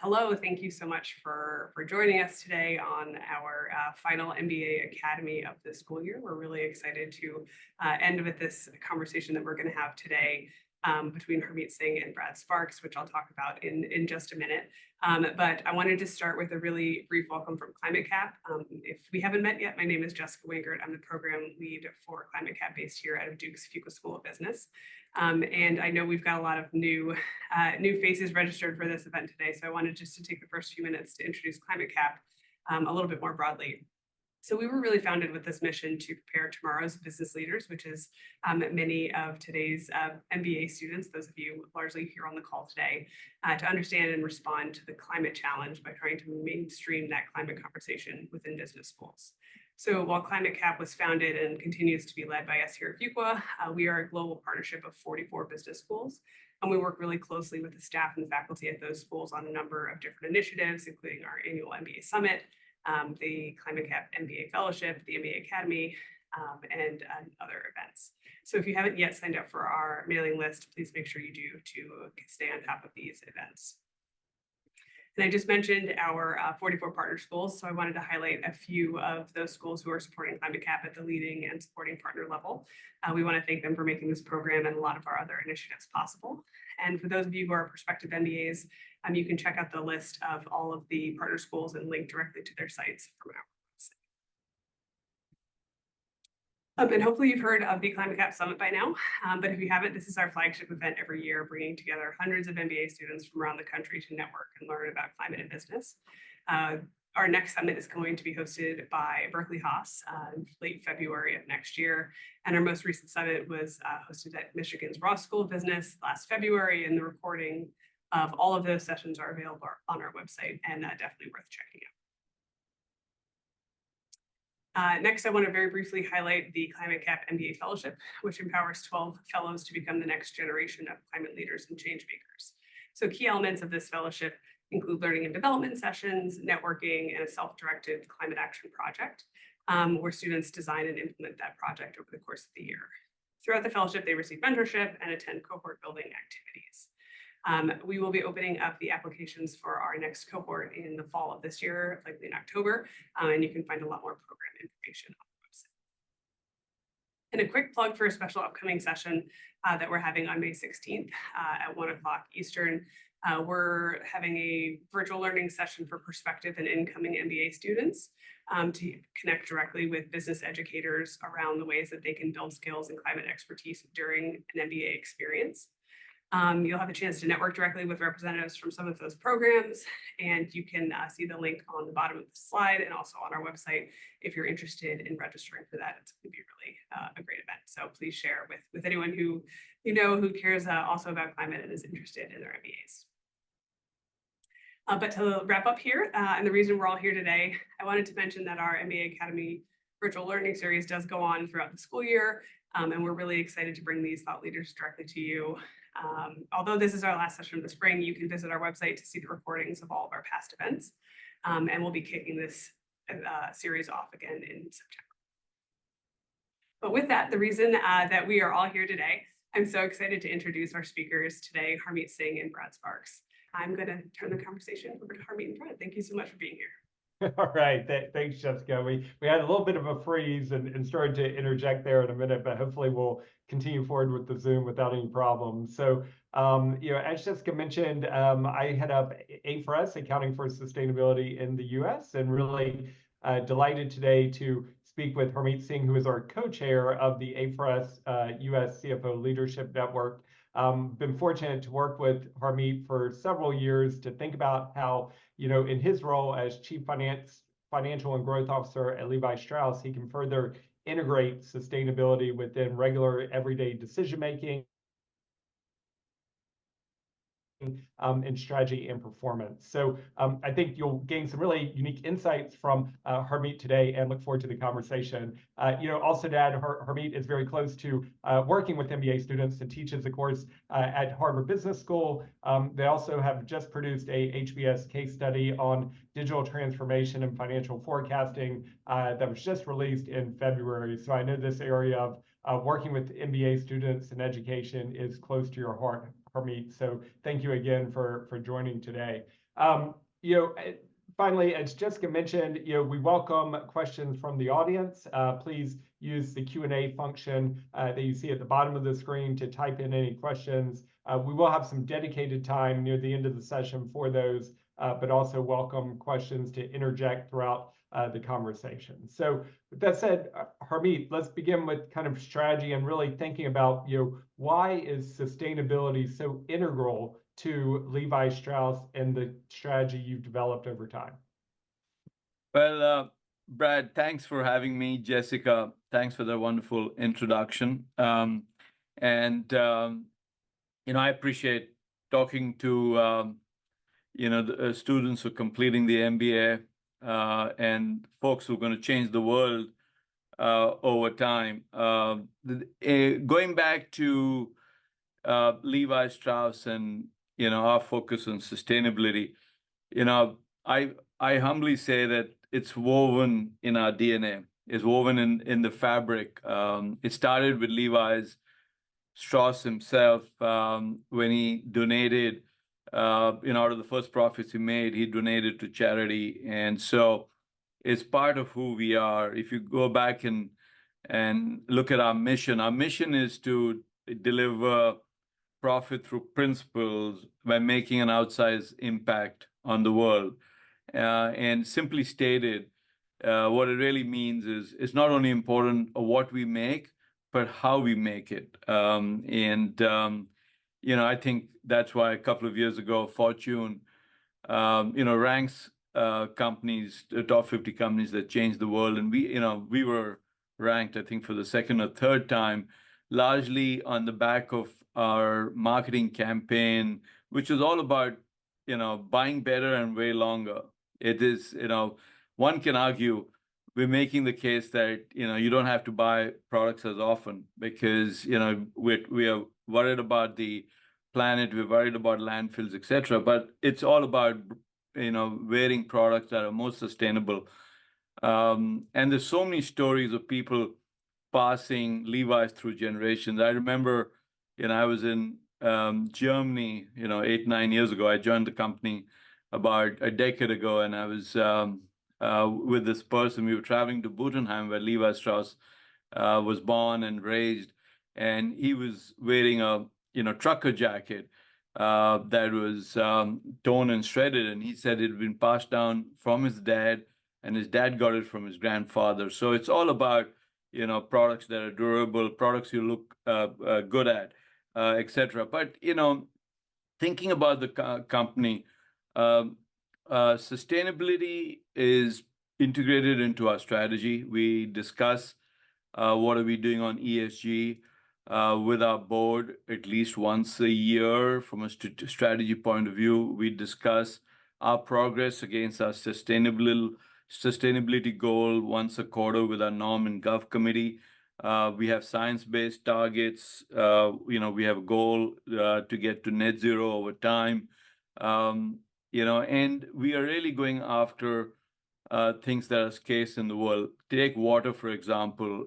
Hello, thank you so much for joining us today on our final MBA Academy of the school year. We're really excited to end with this conversation that we're going to have today between Harmit Singh and Brad Sparks, which I'll talk about in just a minute. But I wanted to start with a really brief welcome from ClimateCAP. If we haven't met yet, my name is Jessica Wingert. I'm the program lead for ClimateCAP based here out of Duke's Fuqua School of Business. And I know we've got a lot of new faces registered for this event today. So I wanted just to take the first few minutes to introduce ClimateCAP a little bit more broadly. So we were really founded with this mission to prepare tomorrow's business leaders, which is many of today's MBA students, those of you largely here on the call today, to understand and respond to the climate challenge by trying to mainstream that climate conversation within business schools. So while ClimateCAP was founded and continues to be led by us here at Fuqua, we are a global partnership of 44 business schools, and we work really closely with the staff and the faculty at those schools on a number of different initiatives, including our annual MBA Summit, the ClimateCAP MBA Fellowship, the MBA Academy, and other events. So if you haven't yet signed up for our mailing list, please make sure you do to stay on top of these events. And I just mentioned our 44 partner schools, so I wanted to highlight a few of those schools who are supporting ClimateCAP at the leading and supporting partner level. We want to thank them for making this program and a lot of our other initiatives possible. And for those of you who are prospective MBAs, you can check out the list of all of the partner schools and link directly to their sites from our website. And hopefully you've heard of the ClimateCAP Summit by now, but if you haven't, this is our flagship event every year, bringing together hundreds of MBA students from around the country to network and learn about climate and business. Our next summit is going to be hosted by Berkeley Haas in late February of next year. And our most recent summit was hosted at Michigan's Ross School of Business last February, and the recording of all of those sessions are available on our website and definitely worth checking out. Next, I want to very briefly highlight the ClimateCAP MBA Fellowship, which empowers 12 fellows to become the next generation of climate leaders and change makers. So key elements of this fellowship include learning and development sessions, networking, and a self-directed climate action project, where students design and implement that project over the course of the year. Throughout the fellowship, they receive mentorship and attend cohort building activities. We will be opening up the applications for our next cohort in the fall of this year, likely in October, and you can find a lot more program information on the website. And a quick plug for a special upcoming session that we're having on May 16th at 1 o'clock Eastern. We're having a virtual learning session for prospective and incoming MBA students to connect directly with business educators around the ways that they can build skills and climate expertise during an MBA experience. You'll have a chance to network directly with representatives from some of those programs, and you can see the link on the bottom of the slide and also on our website if you're interested in registering for that. It's going to be really a great event. So please share with anyone who you know who cares also about climate and is interested in their MBAs. But to wrap up here, and the reason we're all here today, I wanted to mention that our MBA Academy virtual learning series does go on throughout the school year, and we're really excited to bring these thought leaders directly to you. Although this is our last session of the spring, you can visit our website to see the recordings of all of our past events, and we'll be kicking this series off again in September. But with that, the reason that we are all here today, I'm so excited to introduce our speakers today, Harmit Singh and Brad Sparks. I'm going to turn the conversation over to Harmit and Brad. Thank you so much for being here. All right. Thanks, Jessica. We had a little bit of a freeze and started to interject there in a minute, but hopefully we'll continue forward with the Zoom without any problems. So, as Jessica mentioned, I head up A4S, Accounting for Sustainability in the U.S., and really delighted today to speak with Harmit Singh, who is our co-chair of the A4S U.S. CFO Leadership Network. Been fortunate to work with Harmit for several years to think about how, in his role as Chief Financial and Growth Officer at Levi Strauss, he can further integrate sustainability within regular everyday decision-making in strategy and performance. So I think you'll gain some really unique insights from Harmit today and look forward to the conversation. Also to add, Harmit is very close to working with MBA students and teaches a course at Harvard Business School. They also have just produced a HBS case study on digital transformation and financial forecasting that was just released in February. So I know this area of working with MBA students and education is close to your heart, Harmit. So thank you again for joining today. Finally, as Jessica mentioned, we welcome questions from the audience. Please use the Q&A function that you see at the bottom of the screen to type in any questions. We will have some dedicated time near the end of the session for those, but also welcome questions to interject throughout the conversation. So with that said, Harmit, let's begin with kind of strategy and really thinking about, why is sustainability so integral to Levi Strauss and the strategy you've developed over time? Well, Brad, thanks for having me. Jessica, thanks for the wonderful introduction. I appreciate talking to, the students who are completing the MBA and folks who are going to change the world over time. Going back to Levi Strauss and our focus on sustainability, I humbly say that it's woven in our DNA. It's woven in the fabric. It started with Levi Strauss himself when he donated. Out of the first profits he made, he donated to charity, and so it's part of who we are. If you go back and look at our mission is to deliver profit through principles by making an outsized impact on the world. And simply stated, what it really means is it's not only important what we make, but how we make it. I think that's why a couple of years ago, Fortune, ranks companies, the top 50 companies that changed the world. And we were ranked, I think, for the second or third time, largely on the back of our marketing campaign, which is all about, buying better and way longer. It is, one can argue we're making the case that, you don't have to buy products as often because, we are worried about the planet, we're worried about landfills, et cetera. But it's all about, wearing products that are more sustainable. And there's so many stories of people passing Levi's through generations. I remember, I was in Germany, 8-9 years ago. I joined the company about a decade ago, and I was with this person. We were traveling to Butenheim, where Levi Strauss was born and raised, and he was wearing a trucker jacket that was torn and shredded, and he said it had been passed down from his dad, and his dad got it from his grandfather. So it's all about products that are durable, products you look good at, etc. But thinking about the company, sustainability is integrated into our strategy. We discuss what are we doing on ESG with our board at least once a year. From a strategy point of view, we discuss our progress against our sustainability goal once a quarter with our Norm and Gov committee. We have science-based targets. We have a goal to get to net zero over time. And we are really going after things that are scarce in the world. Take water, for example.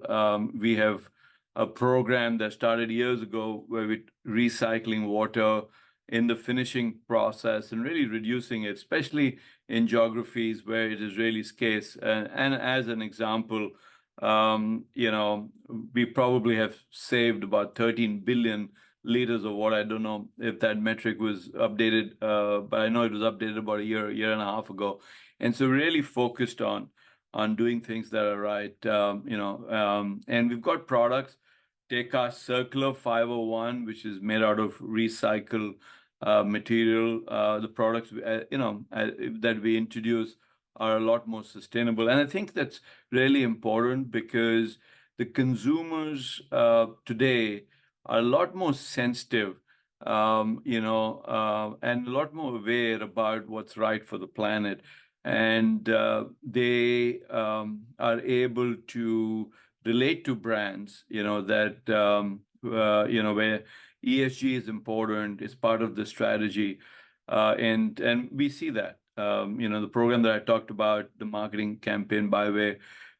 We have a program that started years ago where we're recycling water in the finishing process and really reducing it, especially in geographies where it is really scarce. And as an example, we probably have saved about 13 billion liters of water. I don't know if that metric was updated, but I know it was updated about a year and a half ago. And so really focused on doing things that are right, and we've got products. Take our Circular 501, which is made out of recycled material. The products that we introduce are a lot more sustainable, and I think that's really important because the consumers today are a lot more sensitive, and a lot more aware about what's right for the planet, and they are able to relate to brands, that where ESG is important, is part of the strategy, and we see that. The program that I talked about, the marketing campaign, Buy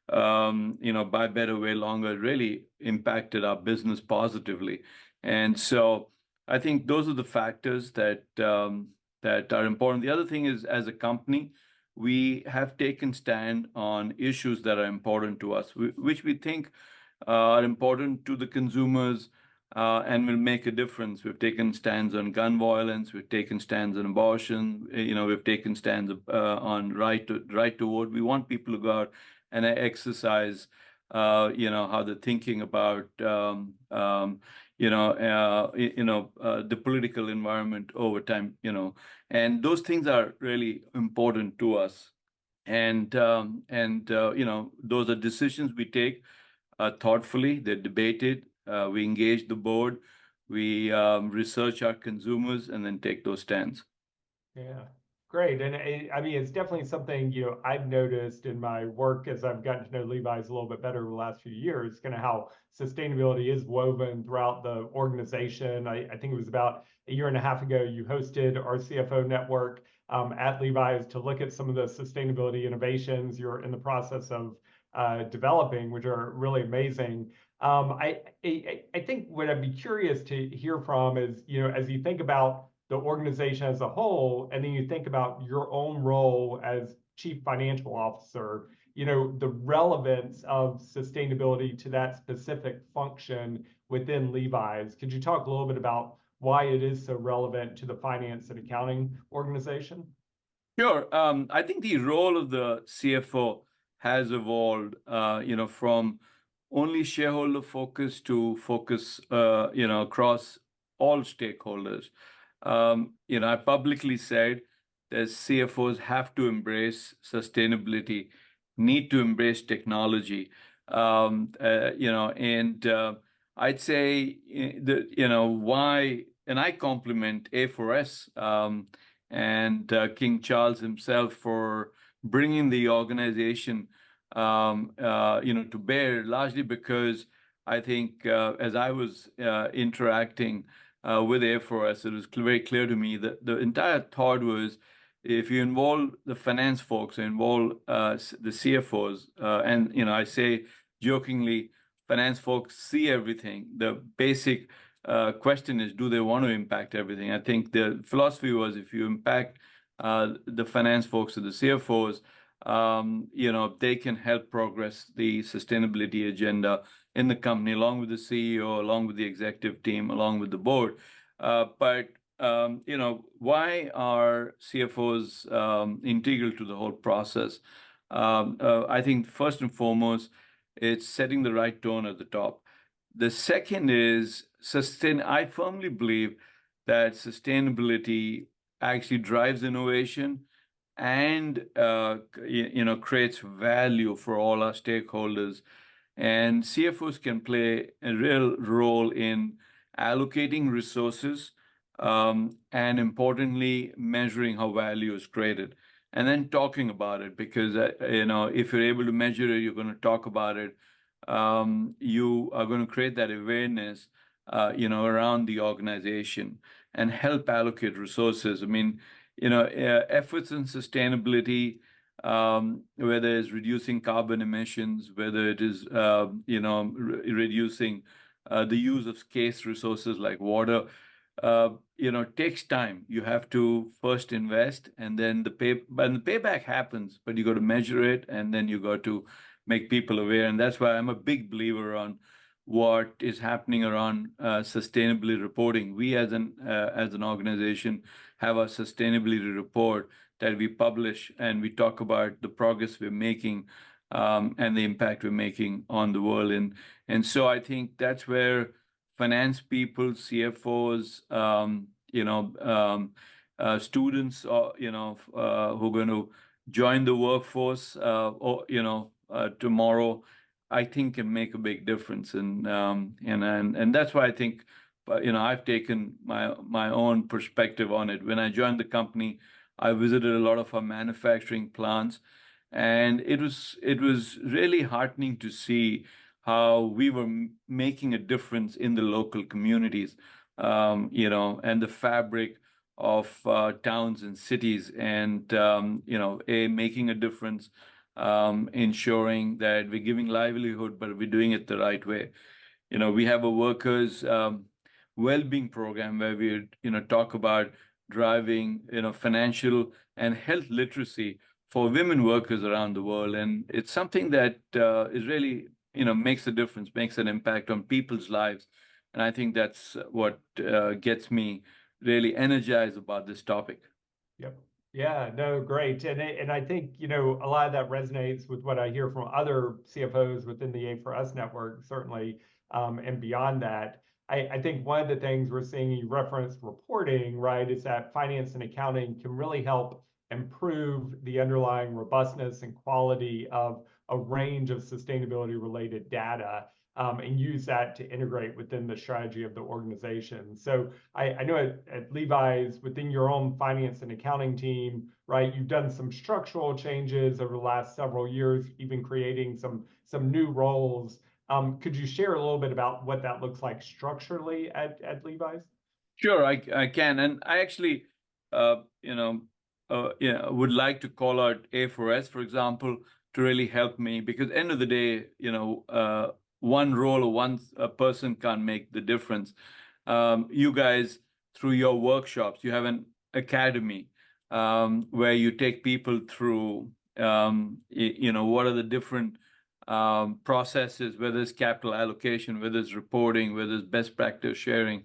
Better, Way Longer, really impacted our business positively. And so I think those are the factors that that are important. The other thing is, as a company, we have taken stand on issues that are important to us, which we think are important to the consumers and will make a difference. We've taken stands on gun violence. We've taken stands on abortion. We've taken stands on right to vote. We want people to go out and exercise. How they're thinking about the political environment over time. And those things are really important to us. And those are decisions we take thoughtfully. They're debated. We engage the board. We research our consumers and then take those stands. Yeah, great. And I mean, it's definitely something, I've noticed in my work as I've gotten to know Levi's a little bit better over the last few years, kind of how sustainability is woven throughout the organization. I think it was about a year and a half ago, you hosted our CFO network at Levi's to look at some of the sustainability innovations you're in the process of developing, which are really amazing. I think what I'd be curious to hear from is, as you think about the organization as a whole, and then you think about your own role as chief financial officer, the relevance of sustainability to that specific function within Levi's. Could you talk a little bit about why it is so relevant to the finance and accounting organization? Sure. I think the role of the CFO has evolved, from only shareholder focus to focus, across all stakeholders. I publicly said that CFOs have to embrace sustainability, need to embrace technology. I'd say why, and I compliment A4S and King Charles himself for bringing the organization, to bear, largely because I think as I was interacting with A4S, it was very clear to me that the entire thought was, if you involve the finance folks, involve the CFOs, and I say jokingly, finance folks see everything. The basic question is, do they want to impact everything? I think the philosophy was, if you impact the finance folks or the CFOs, they can help progress the sustainability agenda in the company, along with the CEO, along with the executive team, along with the board. But why are CFOs integral to the whole process? I think first and foremost, it's setting the right tone at the top. The second is I firmly believe that sustainability actually drives innovation and creates value for all our stakeholders. And CFOs can play a real role in allocating resources, and importantly, measuring how value is created, and then talking about it. Because if you're able to measure it, you're going to talk about it. You are going to create that awareness, around the organization and help allocate resources. I mean, efforts in sustainability, whether it's reducing carbon emissions, whether it is, reducing the use of scarce resources like water, takes time. You have to first invest, and then the payback happens, but you got to measure it, and then you got to make people aware. And that's why I'm a big believer on what is happening around sustainability reporting. We as an organization have a sustainability report that we publish, and we talk about the progress we're making and the impact we're making on the world. And so I think that's where finance people, CFOs, students, who are going to join the workforce, tomorrow, I think can make a big difference. And that's why I think, I've taken my own perspective on it. When I joined the company, I visited a lot of our manufacturing plants, and it was really heartening to see how we were making a difference in the local communities, and the fabric of towns and cities, and making a difference, ensuring that we're giving livelihood, but we're doing it the right way. We have a workers' well-being program where we, talk about driving, financial and health literacy for women workers around the world. And it's something that is really, makes a difference, makes an impact on people's lives. And I think that's what gets me really energized about this topic. Yep. Yeah, no, great. And I think, a lot of that resonates with what I hear from other CFOs within the A4S network, certainly, and beyond that. I think one of the things we're seeing, you referenced reporting, right, is that finance and accounting can really help improve the underlying robustness and quality of a range of sustainability related data, and use that to integrate within the strategy of the organization. So I know at Levi's, within your own finance and accounting team, right, you've done some structural changes over the last several years, even creating some new roles. Could you share a little bit about what that looks like structurally at Levi's? Sure, I can. And I actually, would like to call out A4S, for example, to really help me, because end of the day, one role or one person can't make the difference. You guys, through your workshops, you have an academy where you take people through, what are the different processes, whether it's capital allocation, whether it's reporting, whether it's best practice sharing,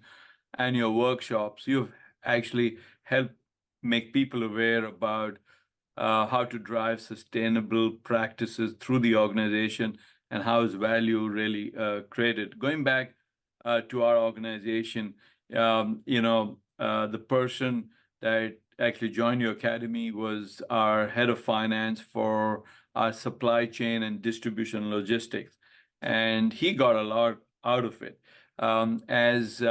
and your workshops. You've actually helped make people aware about how to drive sustainable practices through the organization and how is value really created. Going back to our organization, the person that actually joined your academy was our head of finance for our supply chain and distribution logistics. And he got a lot out of it. As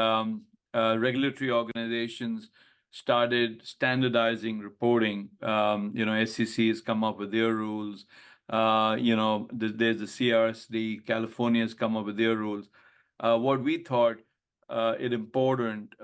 regulatory organizations started standardizing reporting, SEC has come up with their rules. There's the CRSD, California has come up with their rules. What we thought it important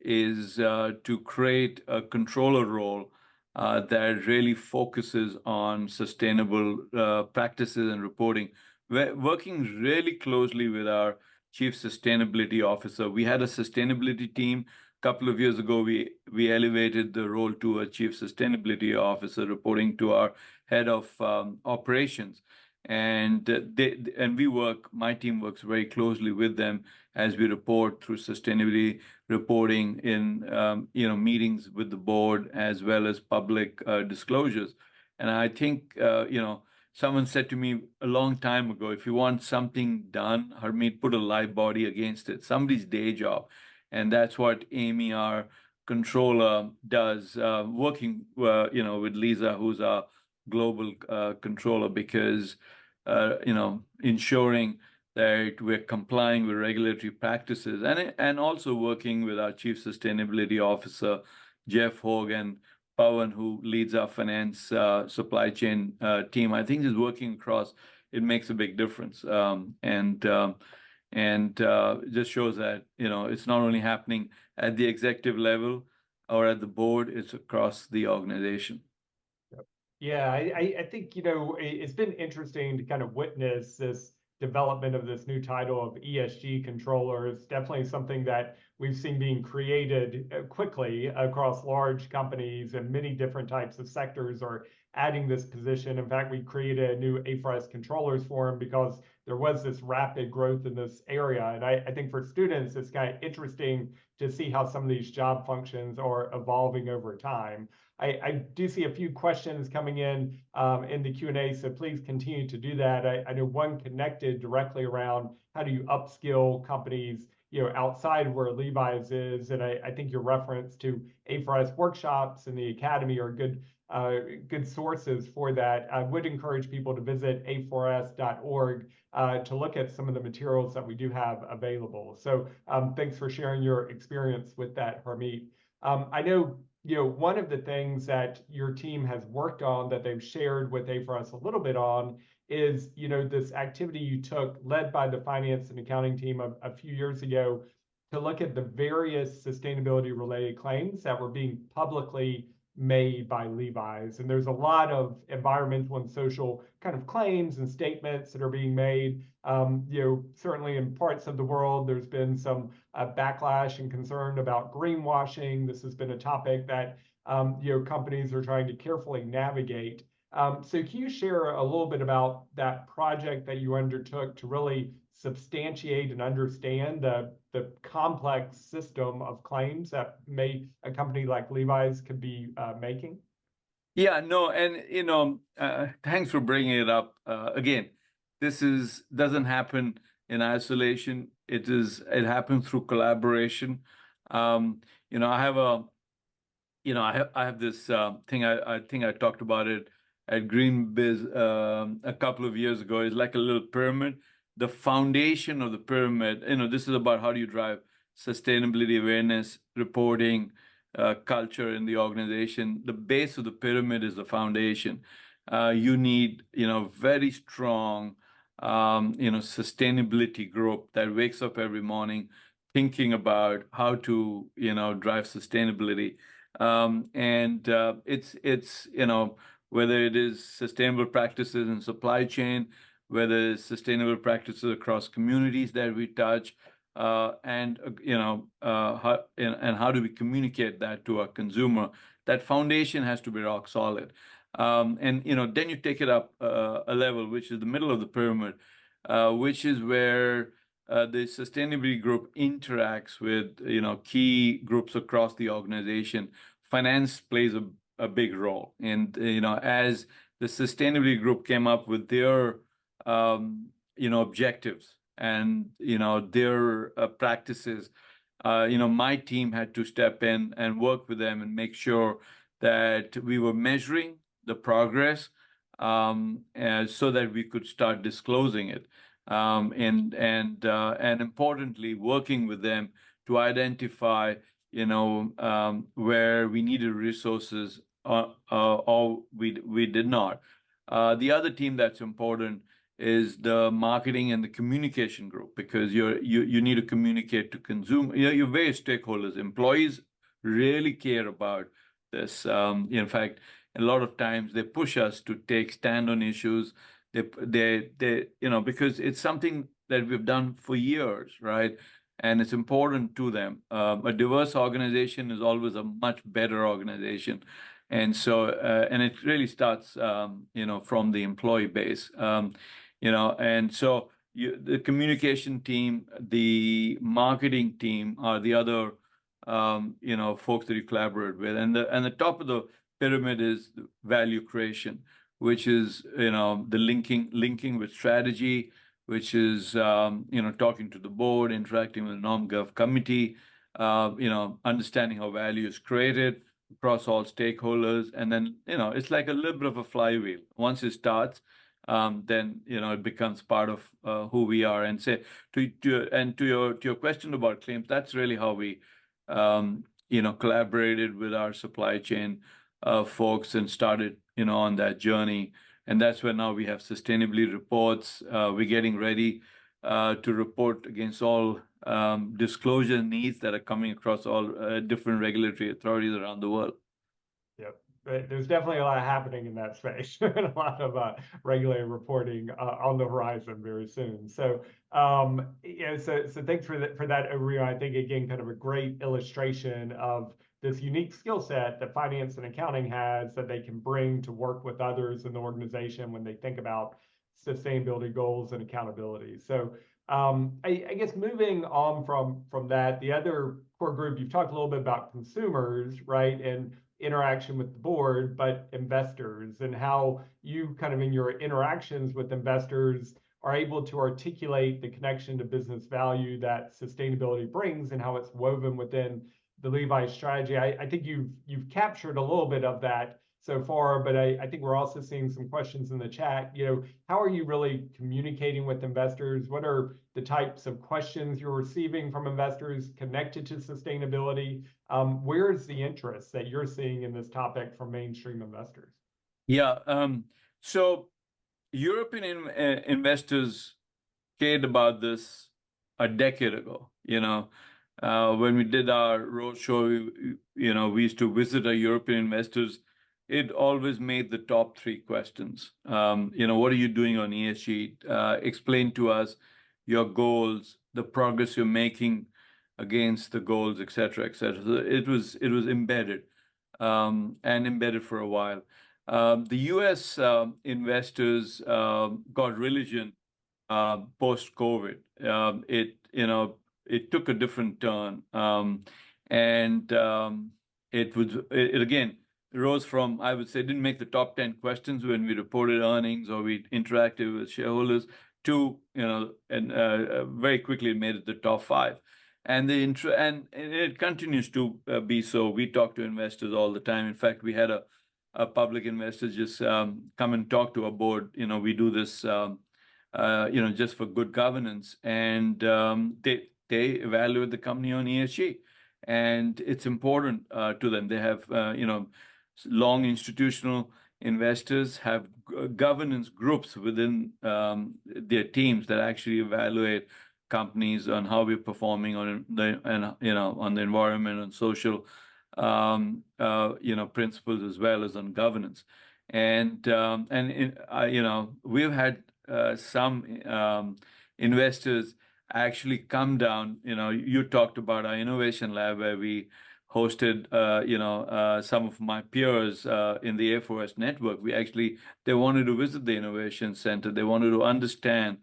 is to create a controller role that really focuses on sustainable practices and reporting. We're working really closely with our Chief Sustainability Officer. We had a sustainability team. A couple of years ago, we elevated the role to a Chief Sustainability Officer reporting to our head of operations. And my team works very closely with them as we report through sustainability reporting in meetings with the board as well as public disclosures. And I think someone said to me a long time ago, if you want something done, Harmit, put a live body against it, somebody's day job. And that's what Amy, our controller, does, working with Lisa, who's our global controller, because ensuring that we're complying with regulatory practices, and also working with our Chief Sustainability Officer, Jeff Hogan, Pawan, who leads our finance supply chain team. I think just working across, it makes a big difference. And just shows that, it's not only happening at the executive level or at the board, it's across the organization. Yeah, I think, it's been interesting to kind of witness this development of this new title of ESG controller. It's definitely something that we've seen being created quickly across large companies, and many different types of sectors are adding this position. In fact, we created a new A4S Controllers Forum because there was this rapid growth in this area. And I think for students, it's kind of interesting to see how some of these job functions are evolving over time. I do see a few questions coming in the Q&A, so please continue to do that. I know one connected directly around how do you upskill companies, outside where Levi's is, and I think your reference to A4S workshops and the academy are good sources for that. I would encourage people to visit a4s.org to look at some of the materials that we do have available. So thanks for sharing your experience with that, Harmit. I know, one of the things that your team has worked on that they've shared with A4S a little bit on is, this activity you took, led by the finance and accounting team a few years ago, to look at the various sustainability related claims that were being publicly made by Levi's. And there's a lot of environmental and social kind of claims and statements that are being made. Certainly in parts of the world, there's been some backlash and concern about greenwashing. This has been a topic that companies are trying to carefully navigate. So can you share a little bit about that project that you undertook to really substantiate and understand the complex system of claims that a company like Levi's could be making? Yeah, no, and thanks for bringing it up. Again, doesn't happen in isolation. It happens through collaboration. I have I have this thing. I think I talked about it at Green Biz a couple of years ago. It's like a little pyramid. The foundation of the pyramid, this is about how do you drive sustainability awareness, reporting, culture in the organization. The base of the pyramid is the foundation. You need, very strong, sustainability group that wakes up every morning thinking about how to, drive sustainability. It's whether it is sustainable practices in supply chain, whether it's sustainable practices across communities that we touch, and how do we communicate that to our consumer? That foundation has to be rock solid. Then you take it up a level, which is the middle of the pyramid, which is where the sustainability group interacts with key groups across the organization. Finance plays a big role, and as the sustainability group came up with their objectives and their practices, my team had to step in and work with them and make sure that we were measuring the progress, so that we could start disclosing it, and importantly, working with them to identify where we needed resources, or we did not. The other team that's important is the marketing and the communication group, because you need to communicate to consumer, your various stakeholders. Employees really care about this. In fact, a lot of times they push us to take stand on issues. They because it's something that we've done for years, right? And it's important to them. A diverse organization is always a much better organization. And so, and it really starts, from the employee base. And so the communication team, the marketing team are the other, folks that you collaborate with. And the top of the pyramid is value creation, which is, the linking with strategy, which is, talking to the board, interacting with the Nom Gov committee, understanding how value is created across all stakeholders. And then, it's like a little bit of a flywheel. Once it starts, then, it becomes part of who we are. And say to your question about claims, that's really how we, collaborated with our supply chain folks and started, on that journey. And that's where now we have sustainability reports. We're getting ready to report against all disclosure needs that are coming across all different regulatory authorities around the world. Yep. There's definitely a lot happening in that space, and a lot of regulated reporting on the horizon very soon. So, so thanks for that overview. I think, again, kind of a great illustration of this unique skill set that finance and accounting has that they can bring to work with others in the organization when they think about sustainability goals and accountability. So, I guess moving on from that, the other core group, you've talked a little bit about consumers, right? And interaction with the board, but investors, and how you kind of in your interactions with investors are able to articulate the connection to business value that sustainability brings and how it's woven within the Levi strategy. I think you've captured a little bit of that so far, but I think we're also seeing some questions in the chat. How are you really communicating with investors? What are the types of questions you're receiving from investors connected to sustainability? Where's the interest that you're seeing in this topic from mainstream investors? Yeah. So European investors cared about this a decade ago. When we did our roadshow, we used to visit our European investors. It always made the top three questions. What are you doing on ESG? Explain to us your goals, the progress you're making against the goals, et cetera, et cetera. So it was embedded, and embedded for a while. The U.S. Investors got religion post-COVID. It took a different turn, and it again rose from, I would say, didn't make the top 10 questions when we reported earnings or we interacted with shareholders to, and very quickly made it the top 5. And it continues to be so. We talk to investors all the time. In fact, we had a public investor just come and talk to our board. We do this, just for good governance, and they evaluate the company on ESG, and it's important to them. They have, long institutional investors have governance groups within their teams that actually evaluate companies on how we're performing on on the environment and social, principles as well as on governance. And we've had some investors actually come down. You talked about our innovation lab where we hosted, some of my peers in the A4S network. They wanted to visit the innovation center. They wanted to understand,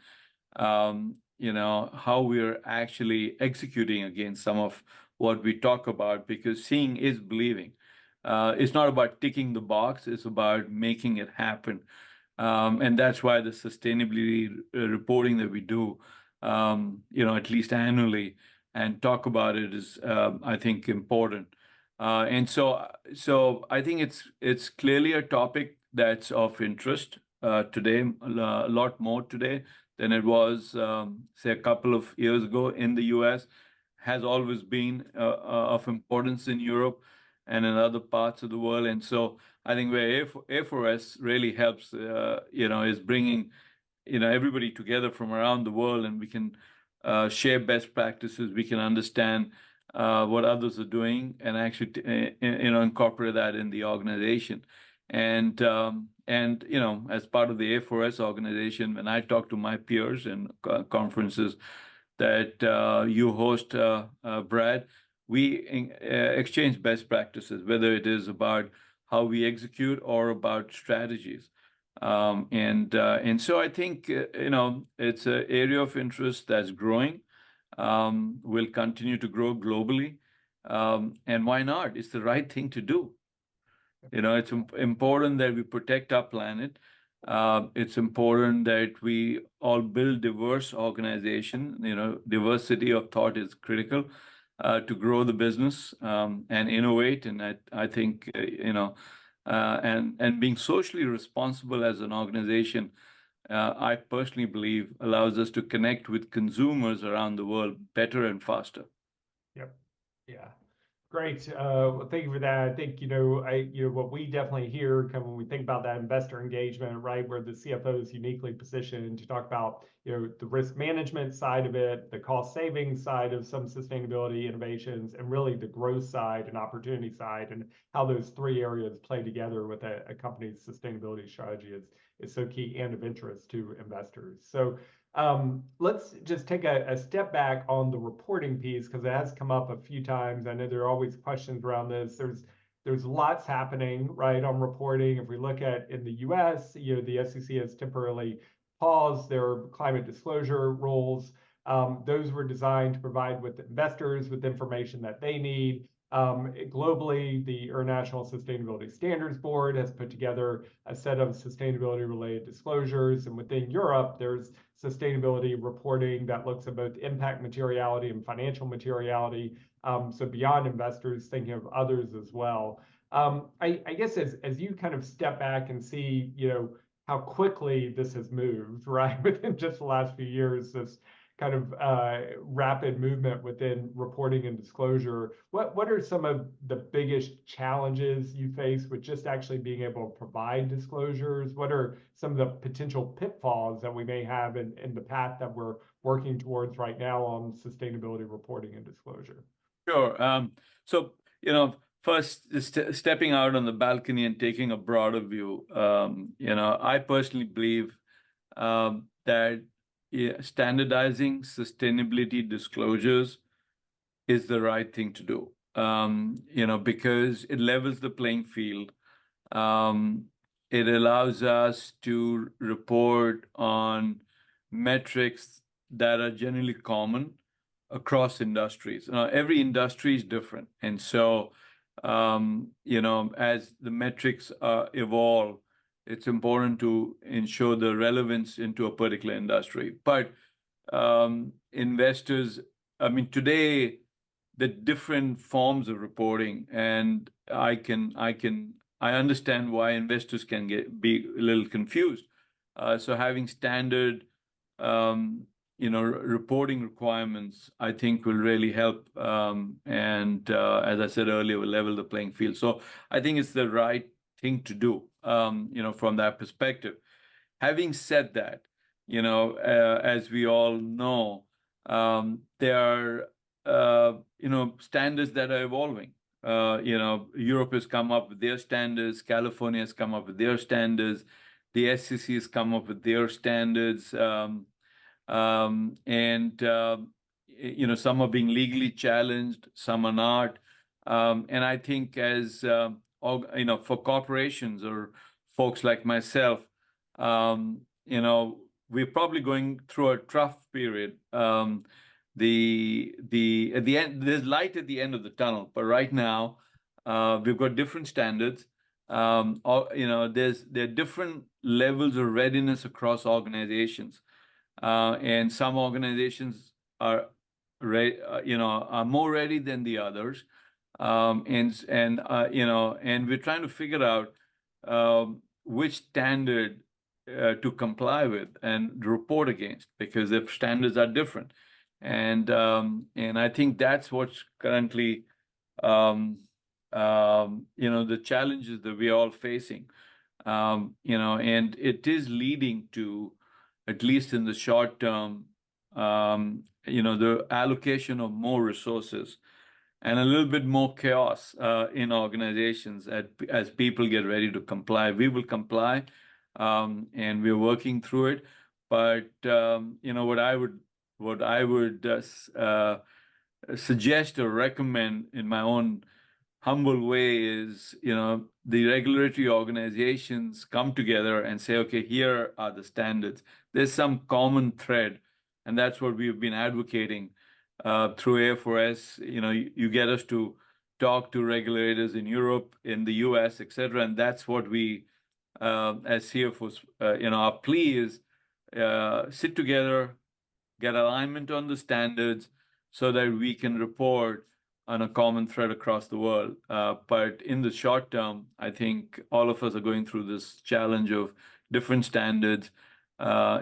how we're actually executing against some of what we talk about, because seeing is believing. It's not about ticking the box, it's about making it happen. And that's why the sustainability reporting that we do, at least annually, and talk about it is, I think, important. And so I think it's clearly a topic that's of interest today, a lot more today than it was, say, a couple of years ago in the US. Has always been of importance in Europe and in other parts of the world. And so I think where A4S really helps, is bringing, everybody together from around the world, and we can share best practices. We can understand what others are doing and actually, incorporate that in the organization. And as part of the A4S organization, when I talk to my peers in conferences that you host, Brad, we exchange best practices, whether it is about how we execute or about strategies. And so I think, it's an area of interest that's growing, will continue to grow globally. And why not? It's the right thing to do. It's important that we protect our planet. It's important that we all build diverse organization. Diversity of thought is critical to grow the business and innovate. And I think, and being socially responsible as an organization, I personally believe allows us to connect with consumers around the world better and faster. Yep. Yeah. Great. Well, thank you for that. I think, what we definitely hear when we think about that investor engagement, right, where the CFO is uniquely positioned to talk about, the risk management side of it, the cost savings side of some sustainability innovations, and really the growth side and opportunity side, and how those three areas play together with a company's sustainability strategy is so key and of interest to investors. So let's just take a step back on the reporting piece, because it has come up a few times. I know there are always questions around this. There's lots happening, right, on reporting. If we look at in the US, the SEC has temporarily paused their climate disclosure rules. Those were designed to provide with investors with information that they need. Globally, the International Sustainability Standards Board has put together a set of sustainability-related disclosures, and within Europe, there's sustainability reporting that looks at both impact materiality and financial materiality. So beyond investors, thinking of others as well. I guess as you kind of step back and see, how quickly this has moved, right, within just the last few years, this kind of rapid movement within reporting and disclosure. What are some of the biggest challenges you face with just actually being able to provide disclosures? What are some of the potential pitfalls that we may have in the path that we're working towards right now on sustainability reporting and disclosure? Sure. So, first, stepping out on the balcony and taking a broader view, I personally believe that standardizing sustainability disclosures is the right thing to do, because it levels the playing field. It allows us to report on metrics that are generally common across industries. Every industry is different. And so, as the metrics evolve, it's important to ensure the relevance into a particular industry. But investors, today, the different forms of reporting, and I understand why investors can be a little confused. So having standard, reporting requirements, I think will really help. And as I said earlier, will level the playing field. So I think it's the right thing to do, from that perspective. Having said that, as we all know, there are, standards that are evolving. Europe has come up with their standards. California has come up with their standards. The SEC has come up with their standards. And some are being legally challenged, some are not. And I think as, for corporations or folks like myself, we're probably going through a tough period. At the end, there's light at the end of the tunnel, but right now, we've got different standards. There are different levels of readiness across organizations. And some organizations are more ready than the others. And we're trying to figure out which standard to comply with and report against, because the standards are different. And I think that's what's currently the challenges that we're all facing. And it is leading to, at least in the short term, the allocation of more resources and a little bit more chaos in organizations as people get ready to comply. We will comply, and we're working through it. But what I would suggest or recommend in my own humble way is, the regulatory organizations come together and say, okay, here are the standards. There's some common thread, and that's what we've been advocating through A4S. You get us to talk to regulators in Europe, in the US, et cetera, and that's what we, as CFOs, our plea is sit together, get alignment on the standards so that we can report on a common thread across the world. But in the short term, I think all of us are going through this challenge of different standards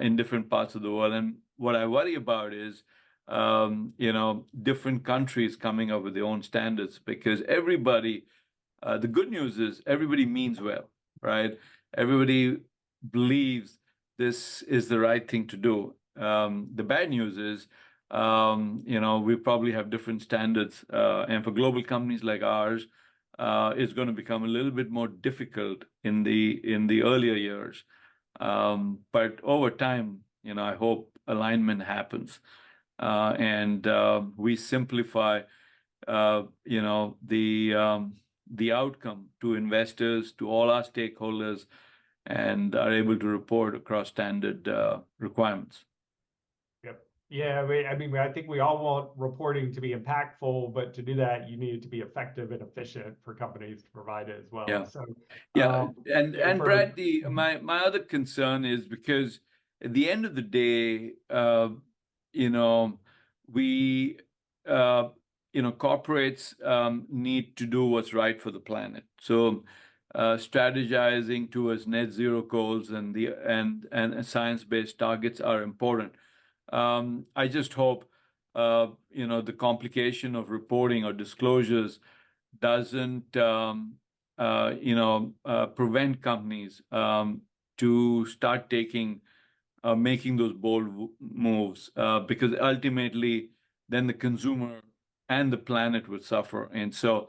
in different parts of the world. And what I worry about is, different countries coming up with their own standards, because everybody, the good news is everybody means well, right? Everybody believes this is the right thing to do. The bad news is, we probably have different standards, and for global companies like ours, it's going to become a little bit more difficult in the earlier years. But over time, I hope alignment happens, and we simplify, the outcome to investors, to all our stakeholders, and are able to report across standard requirements. Yeah, I think we all want reporting to be impactful, but to do that, you need it to be effective and efficient for companies to provide it as well. Yeah. So, and Brad, my other concern is because at the end of the day, we corporates need to do what's right for the planet. So, strategizing towards net zero goals and science-based targets are important. I just hope, the complication of reporting or disclosures doesn't, prevent companies to start making those bold moves, because ultimately, then the consumer and the planet would suffer. And so,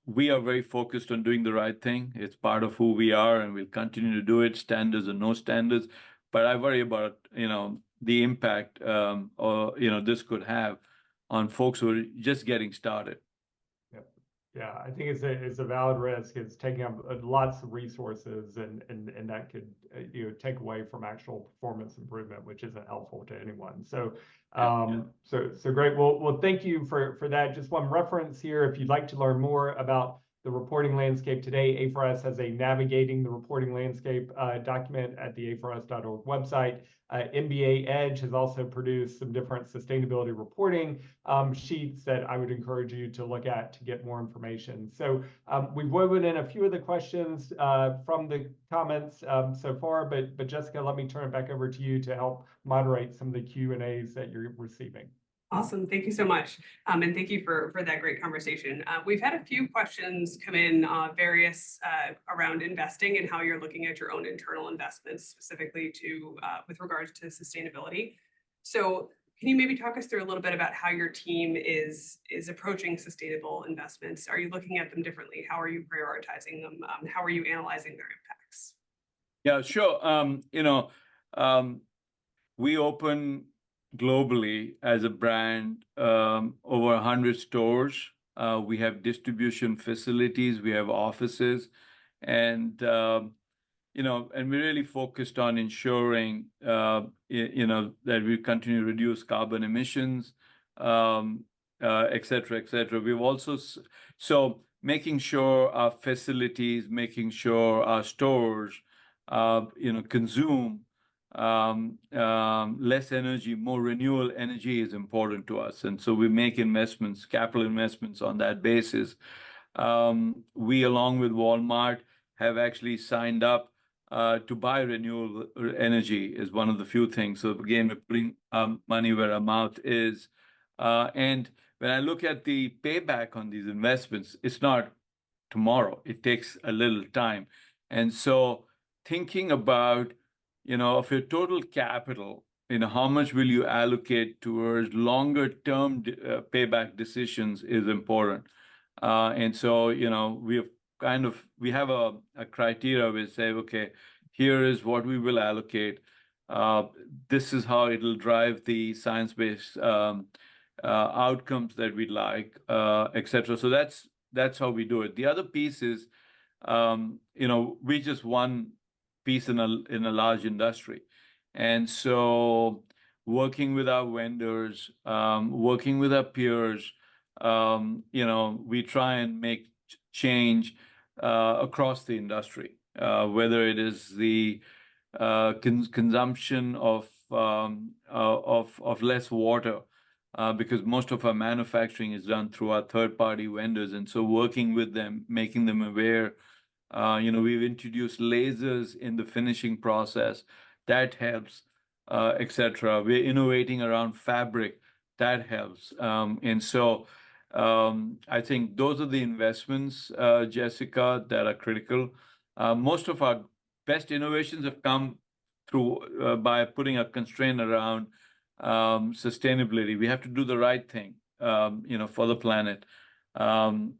we are very focused on doing the right thing. It's part of who we are, and we'll continue to do it, standards or no standards. But I worry about, the impact, this could have on folks who are just getting started. Yeah, I think it's a valid risk. It's taking up lots of resources, and that could take away from actual performance improvement, which isn't helpful to anyone. So so great. Well, thank you for that. Just one reference here: if you'd like to learn more about the reporting landscape today, A4S has a Navigating the Reporting Landscape document at the a4s.org website. MBA Edge has also produced some different sustainability reporting sheets that I would encourage you to look at to get more information. So we've woven in a few of the questions from the comments so far, but Jessica, let me turn it back over to you to help moderate some of the Q&As that you're receiving. Awesome. Thank you so much. And thank you for that great conversation. We've had a few questions come in various around investing and how you're looking at your own internal investments, specifically with regards to sustainability. So can you maybe talk us through a little bit about how your team is approaching sustainable investments? Are you looking at them differently? How are you prioritizing them? How are you analyzing their impacts? Yeah, sure. We open globally as a brand over 100 stores. We have distribution facilities, we have offices, and and we're really focused on ensuring that we continue to reduce carbon emissions, et cetera, et cetera. We've also so making sure our facilities, making sure our stores, consume less energy, more renewable energy is important to us. And so we make investments, capital investments on that basis. We, along with Walmart, have actually signed up to buy renewable energy is one of the few things. So again, we're putting money where our mouth is. And when I look at the payback on these investments, it's not tomorrow. It takes a little time. And so thinking about of your total capital, how much will you allocate towards longer term payback decisions is important. And so, we have a criteria. We say, okay, here is what we will allocate. This is how it'll drive the science-based outcomes that we'd like, et cetera. So that's how we do it. The other piece is, we just one piece in a large industry. And so working with our vendors, working with our peers, we try and make change across the industry, whether it is the consumption of less water, because most of our manufacturing is done through our third-party vendors. And so working with them, making them aware. We've introduced lasers in the finishing process. That helps, et cetera. We're innovating around fabric. That helps. And so I think those are the investments, Jessica, that are critical. Most of our best innovations have come through by putting a constraint around sustainability. We have to do the right thing, for the planet. And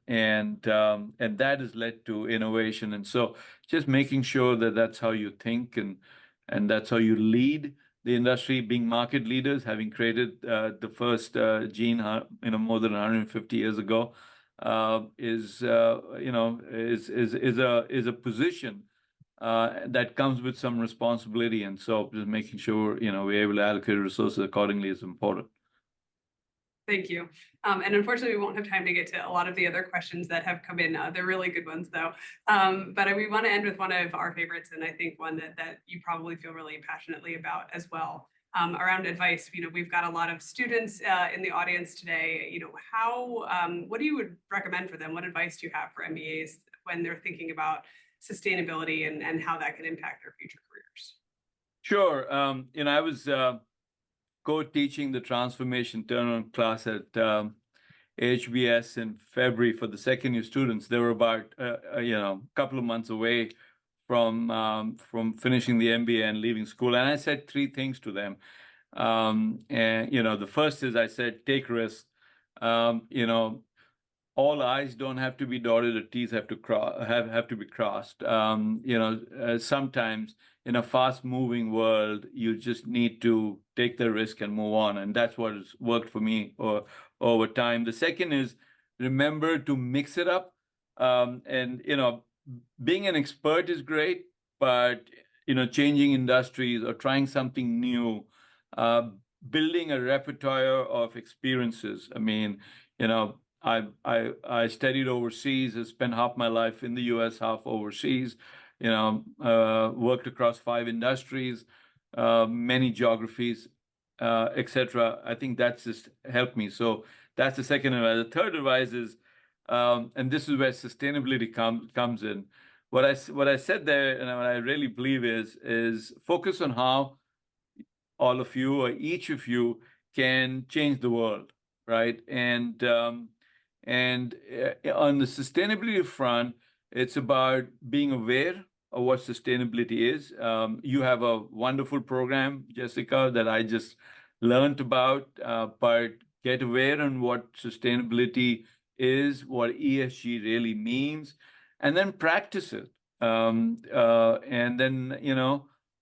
that has led to innovation. And so just making sure that that's how you think and that's how you lead the industry, being market leaders, having created the first gene, more than 150 years ago, is a position that comes with some responsibility. And so just making sure, we're able to allocate resources accordingly is important. Thank you. And unfortunately, we won't have time to get to a lot of the other questions that have come in. They're really good ones, though. But we want to end with one of our favorites, and I think one that you probably feel really passionately about as well, around advice. We've got a lot of students in the audience today. What do you would recommend for them? What advice do you have for MBAs when they're thinking about sustainability and how that can impact their future careers? Sure. I was co-teaching the transformation turnaround class at HBS in February for the second year students. They were about a couple of months away from finishing the MBA and leaving school. And I said three things to them. And the first is I said, take risks. All I's don't have to be dotted, or T's have to be crossed. Sometimes in a fast-moving world, you just need to take the risk and move on, and that's what has worked for me over time. The second is remember to mix it up, being an expert is great, but changing industries or trying something new, building a repertoire of experiences. I mean, I studied overseas. I spent half my life in the US, half overseas. Worked across 5 industries, many geographies, etc. I think that's just helped me. So that's the second advice. The third advice is, and this is where sustainability comes in. What I said there, and what I really believe is focus on how all of you or each of you can change the world, right? And on the sustainability front, it's about being aware of what sustainability is. You have a wonderful program, Jessica, that I just learned about, but get aware on what sustainability is, what ESG really means, and then practice it. And then,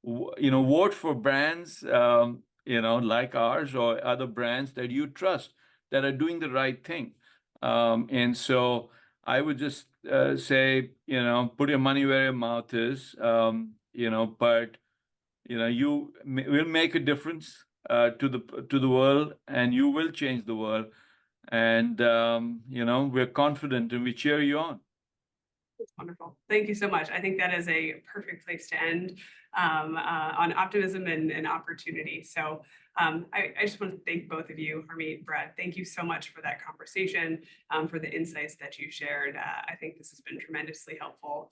vote for brands, like ours or other brands that you trust that are doing the right thing. And so I would just say, put your money where your mouth is, but, you will make a difference to the world, and you will change the world. And, we're confident and we cheer you on. That's wonderful. Thank you so much. I think that is a perfect place to end on optimism and opportunity. So I just want to thank both of you, Harmit, Brad. Thank you so much for that conversation, for the insights that you shared. I think this has been tremendously helpful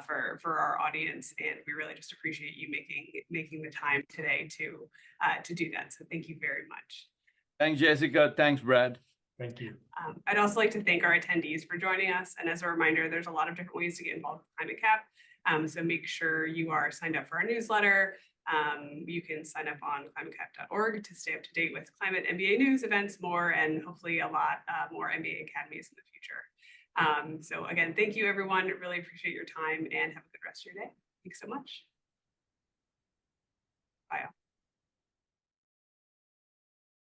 for our audience, and we really just appreciate you making the time today to do that. So thank you very much. Thanks, Jessica. Thanks, Brad. Thank you. I'd also like to thank our attendees for joining us. And as a reminder, there's a lot of different ways to get involved with ClimateCAP. So make sure you are signed up for our newsletter. You can sign up on climatecap.org to stay up to date with climate MBA news, events, more, and hopefully a lot more MBA academies in the future. So again, thank you, everyone. Really appreciate your time, and have a good rest of your day. Thanks so much. Bye.